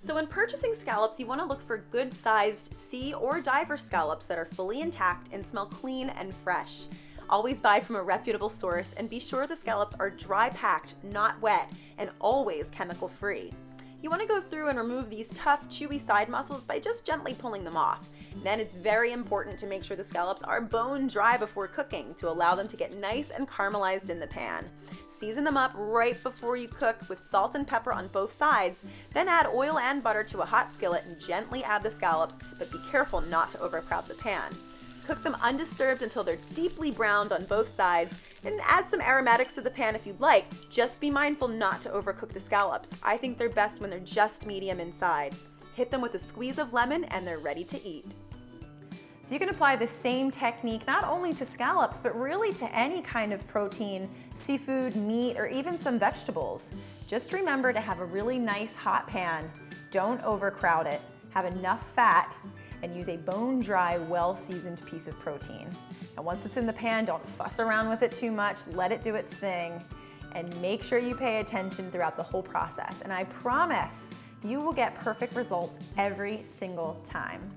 So when purchasing scallops, you want to look for good-sized sea or diver scallops that are fully intact and smell clean and fresh. Always buy from a reputable source and be sure the scallops are dry packed, not wet, and always chemical free. You want to go through and remove these tough, chewy side muscles by just gently pulling them off. Then it's very important to make sure the scallops are bone dry before cooking to allow them to get nice and caramelized in the pan. Season them up right before you cook with salt and pepper on both sides, then add oil and butter to a hot skillet and gently add the scallops, but be careful not to overcrowd the pan. Cook them undisturbed until they're deeply browned on both sides, and add some aromatics to the pan if you'd like. Just be mindful not to overcook the scallops. I think they're best when they're just medium inside. Hit them with a squeeze of lemon and they're ready to eat. So you can apply the same technique not only to scallops, but really to any kind of protein, seafood, meat, or even some vegetables. Just remember to have a really nice hot pan. Don't overcrowd it. Have enough fat and use a bone-dry, well-seasoned piece of protein. And once it's in the pan, don't fuss around with it too much, let it do its thing, and make sure you pay attention throughout the whole process. And I promise you will get perfect results every single time.